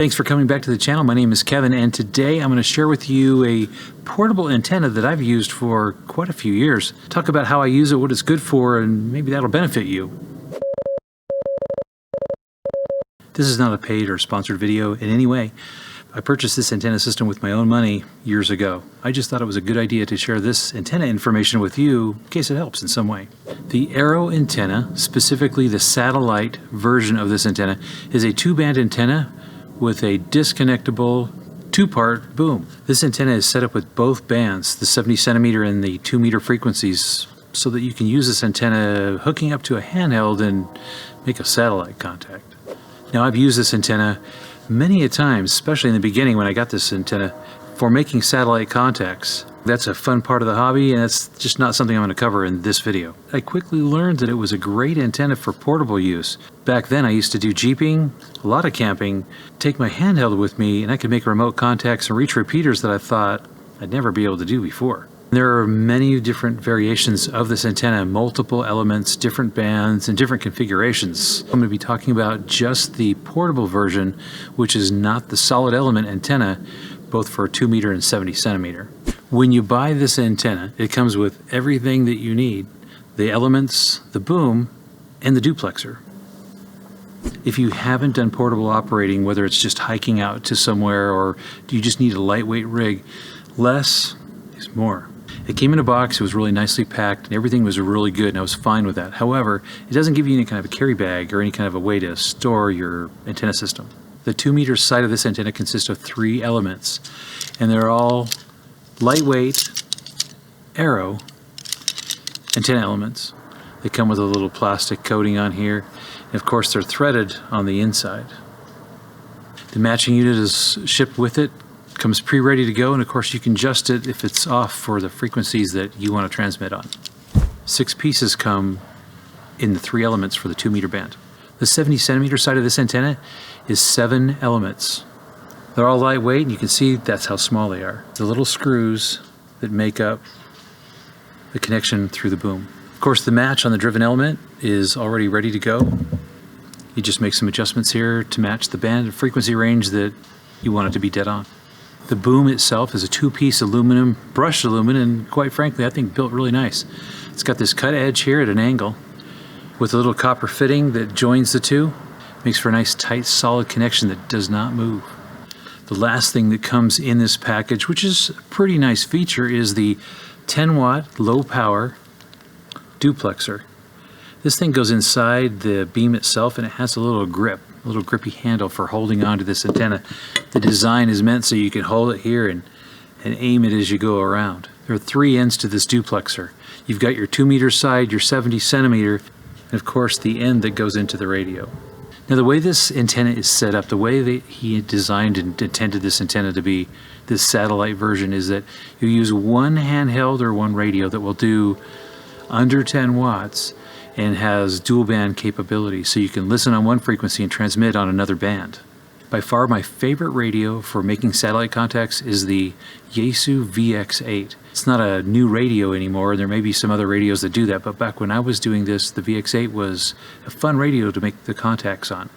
Thanks for coming back to the channel. My name is Kevin, and today I'm going to share with you a portable antenna that I've used for quite a few years. Talk about how I use it, what it's good for, and maybe that'll benefit you. This is not a paid or sponsored video in any way. I purchased this antenna system with my own money years ago. I just thought it was a good idea to share this antenna information with you in case it helps in some way. The Arrow antenna, specifically the satellite version of this antenna, is a 2-band antenna with a disconnectable 2-part boom. This antenna is set up with both bands, the 70 centimeter and the 2 meter frequencies, so that you can use this antenna hooking up to a handheld and make a satellite contact. Now, I've used this antenna many a time, especially in the beginning when I got this antenna, for making satellite contacts. That's a fun part of the hobby, and that's just not something I'm going to cover in this video. I quickly learned that it was a great antenna for portable use. Back then I used to do jeeping, a lot of camping, take my handheld with me, and I could make remote contacts and reach repeaters that I thought I'd never be able to do before. There are many different variations of this antenna, multiple elements, different bands, and different configurations. I'm going to be talking about just the portable version, which is not the solid element antenna, both for 2 meter and 70 centimeter. When you buy this antenna, it comes with everything that you need: the elements, the boom, and the duplexer. If you haven't done portable operating, whether it's just hiking out to somewhere or you just need a lightweight rig, less is more. It came in a box, it was really nicely packed, and everything was really good, and I was fine with that. However, it doesn't give you any kind of a carry bag or any kind of a way to store your antenna system. The 2 meter side of this antenna consists of 3 elements, and they're all lightweight Arrow antenna elements. They come with a little plastic coating on here, and of course they're threaded on the inside. The matching unit is shipped with it, comes pre-ready to go, and of course you can adjust it if it's off for the frequencies that you want to transmit on. 6 pieces come in the 3 elements for the 2 meter band. The 70 centimeter side of this antenna is 7 elements. They're all lightweight, and you can see that's how small they are. The little screws that make up the connection through the boom. Of course, the match on the driven element is already ready to go. You just make some adjustments here to match the band and frequency range that you want it to be dead on. The boom itself is a 2-piece aluminum, brushed aluminum, and quite frankly, I think built really nice. It's got this cut edge here at an angle with a little copper fitting that joins the two. Makes for a nice, tight, solid connection that does not move. The last thing that comes in this package, which is a pretty nice feature, is the 10-watt low-power duplexer. This thing goes inside the beam itself, and it has a little grip, a little grippy handle for holding onto this antenna. The design is meant so you can hold it here and aim it as you go around. There are 3 ends to this duplexer. You've got your 2 meter side, your 70 centimeter, and of course the end that goes into the radio. Now, the way this antenna is set up, the way that he designed and intended this antenna to be, this satellite version, is that you use one handheld or one radio that will do under 10 watts and has dual band capability, so you can listen on one frequency and transmit on another band. By far my favorite radio for making satellite contacts is the Yaesu VX8. It's not a new radio anymore, and there may be some other radios that do that, but back when I was doing this, the VX8 was a fun radio to make the contacts on.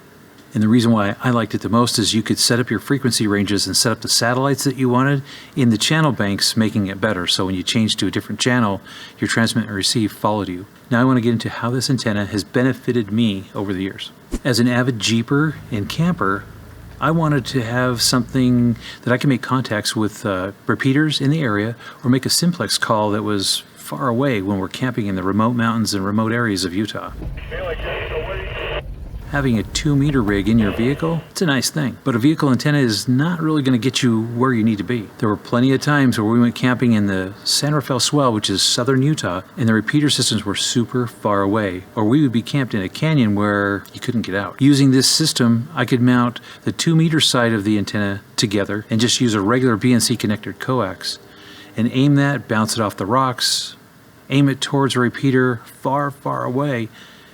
And the reason why I liked it the most is you could set up your frequency ranges and set up the satellites that you wanted in the channel banks, making it better. So when you change to a different channel, your transmit and receive followed you. Now I want to get into how this antenna has benefited me over the years. As an avid jeeper and camper, I wanted to have something that I can make contacts with repeaters in the area, or make a simplex call that was far away when we're camping in the remote mountains and remote areas of Utah. Having a 2 meter rig in your vehicle, it's a nice thing, but a vehicle antenna is not really going to get you where you need to be. There were plenty of times where we went camping in the San Rafael Swell, which is southern Utah, and the repeater systems were super far away, or we would be camped in a canyon where you couldn't get out. Using this system, I could mount the 2 meter side of the antenna together and just use a regular BNC connector coax and aim that, bounce it off the rocks, aim it towards a repeater far, far away,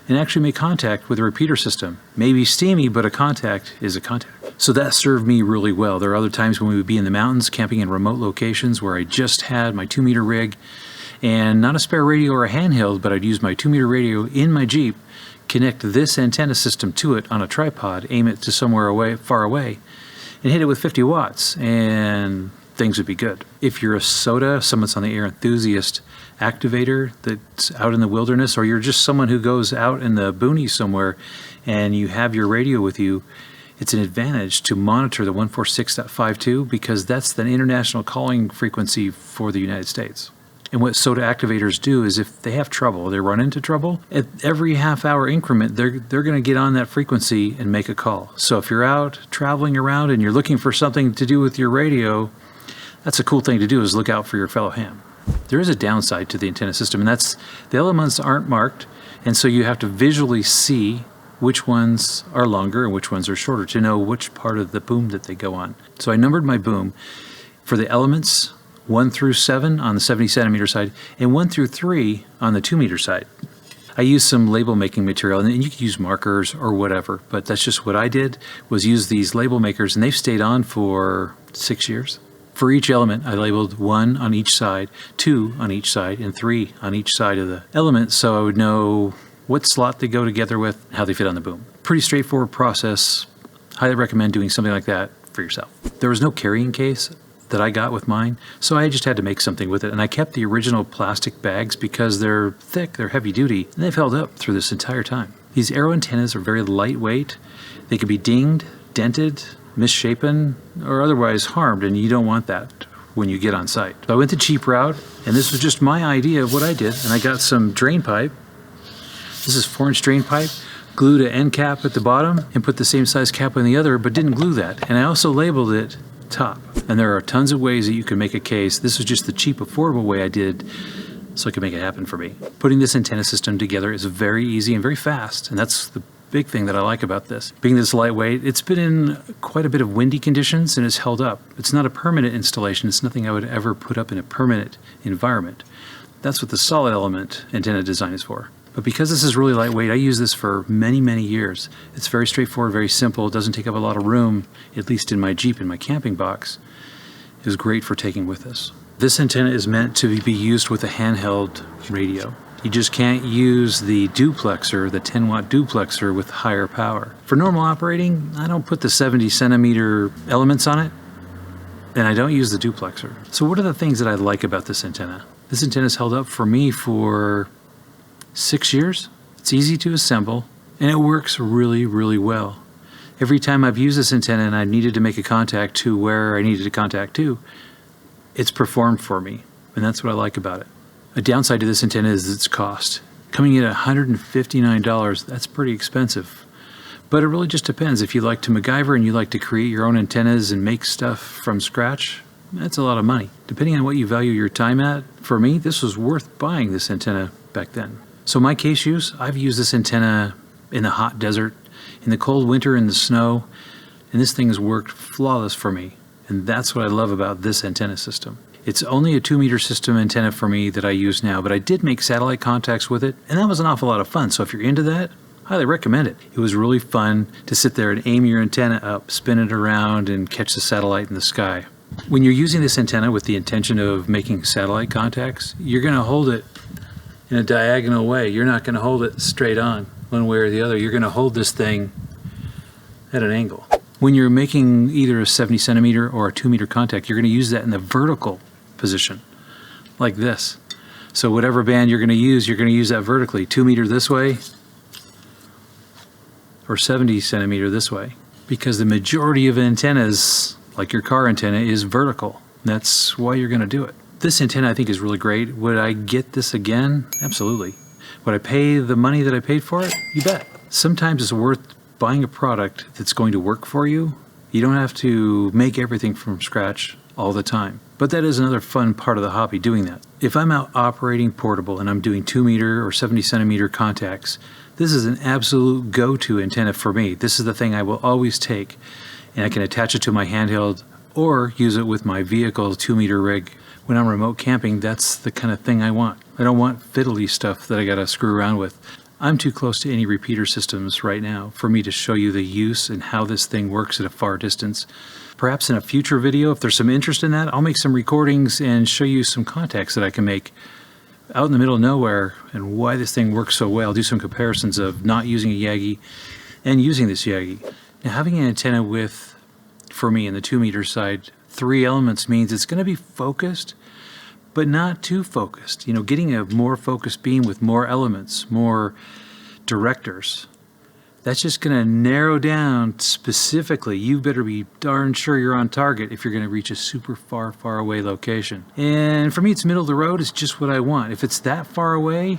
and actually make contact with a repeater system. Maybe steamy, but a contact is a contact. So that served me really well. There are other times when we would be in the mountains, camping in remote locations where I just had my 2 meter rig and not a spare radio or a handheld, but I'd use my 2 meter radio in my Jeep, connect this antenna system to it on a tripod, aim it to somewhere away, far away, and hit it with 50 watts, and things would be good. If you're a SOTA, someone's on the air enthusiast activator that's out in the wilderness, or you're just someone who goes out in the boonies somewhere and you have your radio with you, it's an advantage to monitor the 146.52 because that's the international calling frequency for the United States. And what SOTA activators do is if they have trouble, they run into trouble, at every half-hour increment, they're going to get on that frequency and make a call. So if you're out traveling around and you're looking for something to do with your radio, that's a cool thing to do, is look out for your fellow ham. There is a downside to the antenna system, and that's the elements aren't marked, and so you have to visually see which ones are longer and which ones are shorter to know which part of the boom that they go on. So I numbered my boom for the elements 1 through 7 on the 70 centimeter side and 1 through 3 on the 2 meter side. I used some label making material, and you could use markers or whatever, but that's just what I did, was use these label makers, and they've stayed on for 6 years. For each element, I labeled 1 on each side, 2 on each side, and 3 on each side of the element, so I would know what slot they go together with, how they fit on the boom. Pretty straightforward process. Highly recommend doing something like that for yourself. There was no carrying case that I got with mine, so I just had to make something with it, and I kept the original plastic bags because they're thick, they're heavy duty, and they've held up through this entire time. These Arrow antennas are very lightweight. They can be dinged, dented, misshapen, or otherwise harmed, and you don't want that when you get on site. So I went the cheap route, and this was just my idea of what I did, and I got some drain pipe. This is 4-inch drain pipe, glued an end cap at the bottom, and put the same size cap on the other, but didn't glue that. And I also labeled it top. And there are tons of ways that you can make a case. This was just the cheap, affordable way I did so I could make it happen for me. Putting this antenna system together is very easy and very fast, and that's the big thing that I like about this. Being this lightweight, it's been in quite a bit of windy conditions and it's held up. It's not a permanent installation. It's nothing I would ever put up in a permanent environment. That's what the solid element antenna design is for. But because this is really lightweight, I use this for many, many years. It's very straightforward, very simple. It doesn't take up a lot of room, at least in my Jeep, in my camping box. It was great for taking with us. This antenna is meant to be used with a handheld radio. You just can't use the duplexer, the 10-watt duplexer with higher power. For normal operating, I don't put the 70 centimeter elements on it, and I don't use the duplexer. So what are the things that I like about this antenna? This antenna's held up for me for 6 years. It's easy to assemble, and it works really, really well. Every time I've used this antenna and I needed to make a contact to where I needed to contact to, it's performed for me, and that's what I like about it. A downside to this antenna is its cost. Coming in at $159, that's pretty expensive. But it really just depends. If you like to MacGyver and you like to create your own antennas and make stuff from scratch, that's a lot of money. Depending on what you value your time at, for me, this was worth buying this antenna back then. So my case use, I've used this antenna in the hot desert, in the cold winter, in the snow, and this thing has worked flawless for me. And that's what I love about this antenna system. It's only a 2-meter system antenna for me that I use now, but I did make satellite contacts with it, and that was an awful lot of fun. So if you're into that, highly recommend it. It was really fun to sit there and aim your antenna up, spin it around, and catch the satellite in the sky. When you're using this antenna with the intention of making satellite contacts, you're going to hold it in a diagonal way. You're not going to hold it straight on one way or the other. You're going to hold this thing at an angle. When you're making either a 70 centimeter or a 2-meter contact, you're going to use that in the vertical position, like this. So whatever band you're going to use that vertically, 2 meter this way or 70 centimeter this way, because the majority of antennas, like your car antenna, is vertical. That's why you're going to do it. This antenna I think is really great. Would I get this again? Absolutely. Would I pay the money that I paid for it? You bet. Sometimes it's worth buying a product that's going to work for you. You don't have to make everything from scratch all the time. But that is another fun part of the hobby, doing that. If I'm out operating portable and I'm doing 2-meter or 70 centimeter contacts, this is an absolute go-to antenna for me. This is the thing I will always take, and I can attach it to my handheld or use it with my vehicle 2-meter rig. When I'm remote camping, that's the kind of thing I want. I don't want fiddly stuff that I gotta screw around with. I'm too close to any repeater systems right now for me to show you the use and how this thing works at a far distance. Perhaps in a future video, if there's some interest in that, I'll make some recordings and show you some contacts that I can make out in the middle of nowhere and why this thing works so well. Do some comparisons of not using a Yagi and using this Yagi. Now, having an antenna with for me in the 2-meter side. 3 elements means it's going to be focused, but not too focused. You know, getting a more focused beam with more elements, more directors, that's just going to narrow down specifically. You better be darn sure you're on target if you're going to reach a super far, far away location. And for me, it's middle of the road. It's just what I want. If it's that far away,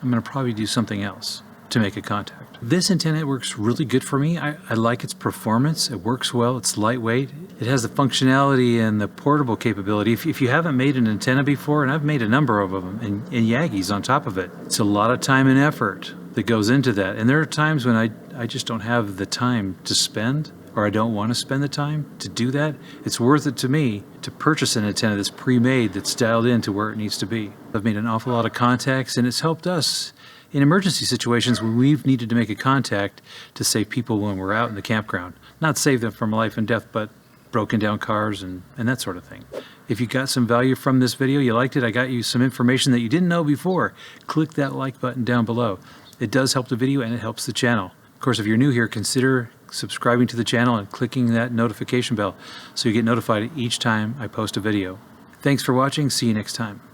I'm going to probably do something else to make a contact. This antenna works really good for me. I like its performance. It works well. It's lightweight. It has the functionality and the portable capability. If you haven't made an antenna before, and I've made a number of them, and Yagis on top of it, it's a lot of time and effort that goes into that. And there are times when I just don't have the time to spend, or I don't want to spend the time to do that. It's worth it to me to purchase an antenna that's pre-made, that's dialed in to where it needs to be. I've made an awful lot of contacts, and it's helped us in emergency situations when we've needed to make a contact to save people when we're out in the campground. Not save them from life and death, but broken down cars and that sort of thing. If you got some value from this video, you liked it, I got you some information that you didn't know before, click that like button down below. It does help the video and it helps the channel. Of course, if you're new here, consider subscribing to the channel and clicking that notification bell so you get notified each time I post a video. Thanks for watching. See you next time.